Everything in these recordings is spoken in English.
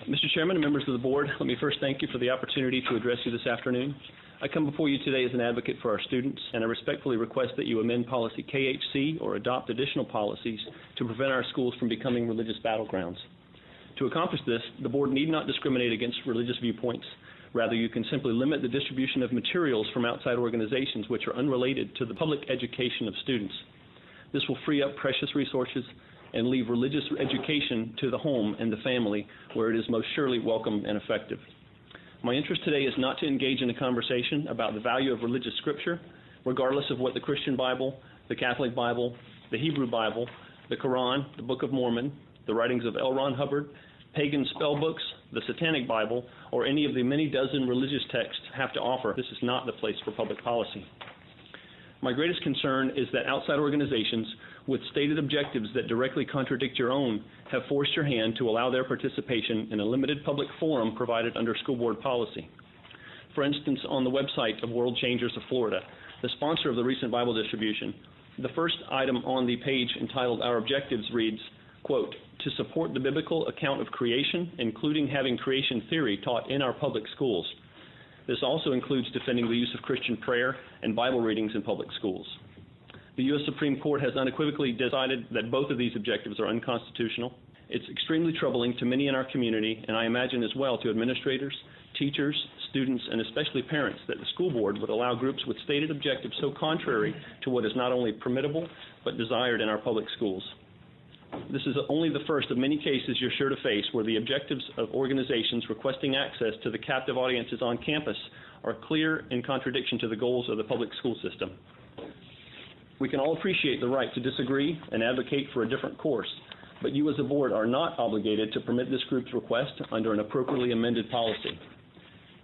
Mr. Chairman and members of the board, let me first thank you for the opportunity to address you this afternoon. I come before you today as an advocate for our students, and I respectfully request that you amend policy KHC or adopt additional policies to prevent our schools from becoming religious battlegrounds. To accomplish this, the board need not discriminate against religious viewpoints. Rather, you can simply limit the distribution of materials from outside organizations which are unrelated to the public education of students. This will free up precious resources and leave religious education to the home and the family, where it is most surely welcome and effective. My interest today is not to engage in a conversation about the value of religious scripture, regardless of what the Christian Bible, the Catholic Bible, the Hebrew Bible, the Quran, the Book of Mormon, the writings of L. Ron Hubbard, pagan spell books, the Satanic Bible, or any of the many dozen religious texts have to offer. This is not the place for public policy. My greatest concern is that outside organizations with stated objectives that directly contradict your own have forced your hand to allow their participation in a limited public forum provided under school board policy. For instance, on the website of World Changers of Florida, the sponsor of the recent Bible distribution, the first item on the page entitled Our Objectives reads, quote, to support the biblical account of creation, including having creation theory taught in our public schools. This also includes defending the use of Christian prayer and Bible readings in public schools. The U.S. Supreme Court has unequivocally decided that both of these objectives are unconstitutional. It's extremely troubling to many in our community, and I imagine as well to administrators, teachers, students, and especially parents, that the school board would allow groups with stated objectives so contrary to what is not only permissible but desired in our public schools. This is only the first of many cases you're sure to face where the objectives of organizations requesting access to the captive audiences on campus are clear in contradiction to the goals of the public school system. We can all appreciate the right to disagree and advocate for a different course, but you as a board are not obligated to permit this group's request under an appropriately amended policy.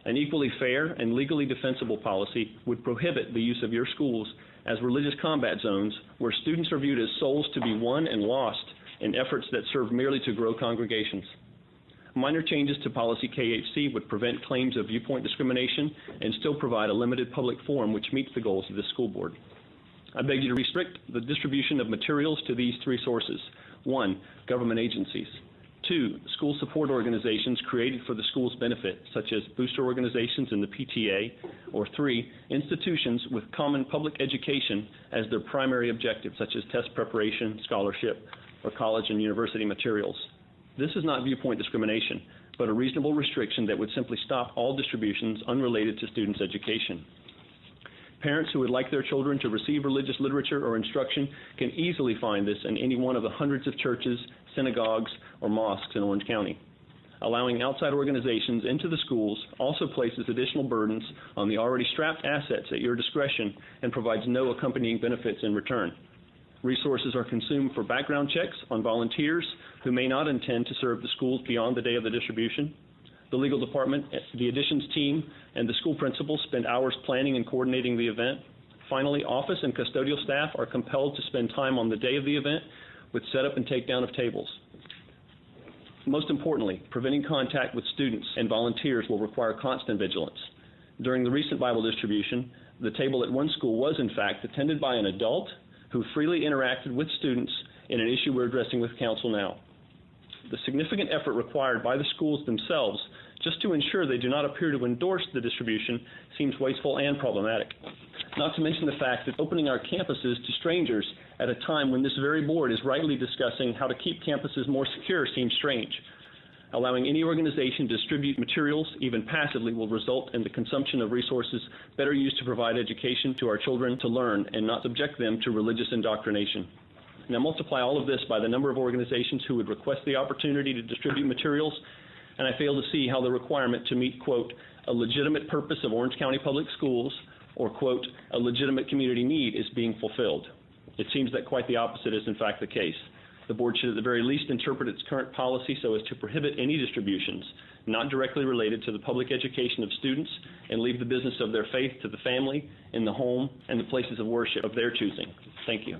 An equally fair and legally defensible policy would prohibit the use of your schools as religious combat zones where students are viewed as souls to be won and lost in efforts that serve merely to grow congregations. Minor changes to policy KHC would prevent claims of viewpoint discrimination and still provide a limited public forum which meets the goals of the school board. I beg you to restrict the distribution of materials to these three sources. 1, government agencies. 2, school support organizations created for the school's benefit, such as booster organizations in the PTA. Or 3, institutions with common public education as their primary objective, such as test preparation, scholarship, or college and university materials. This is not viewpoint discrimination, but a reasonable restriction that would simply stop all distributions unrelated to students' education. Parents who would like their children to receive religious literature or instruction can easily find this in any one of the hundreds of churches, synagogues, or mosques in Orange County. Allowing outside organizations into the schools also places additional burdens on the already strapped assets at your discretion and provides no accompanying benefits in return. Resources are consumed for background checks on volunteers who may not intend to serve the schools beyond the day of the distribution. The legal department, the additions team, and the school principals spend hours planning and coordinating the event. Finally, office and custodial staff are compelled to spend time on the day of the event with setup and takedown of tables. Most importantly, preventing contact with students and volunteers will require constant vigilance. During the recent Bible distribution, the table at one school was, in fact, attended by an adult who freely interacted with students in an issue we're addressing with council now. The significant effort required by the schools themselves just to ensure they do not appear to endorse the distribution seems wasteful and problematic. Not to mention the fact that opening our campuses to strangers at a time when this very board is rightly discussing how to keep campuses more secure seems strange. Allowing any organization to distribute materials, even passively, will result in the consumption of resources better used to provide education to our children to learn and not subject them to religious indoctrination. Now multiply all of this by the number of organizations who would request the opportunity to distribute materials, and I fail to see how the requirement to meet, quote, a legitimate purpose of Orange County Public Schools, or, quote, a legitimate community need is being fulfilled. It seems that quite the opposite is in fact the case. The board should at the very least interpret its current policy so as to prohibit any distributions not directly related to the public education of students and leave the business of their faith to the family, in the home, and the places of worship of their choosing. Thank you.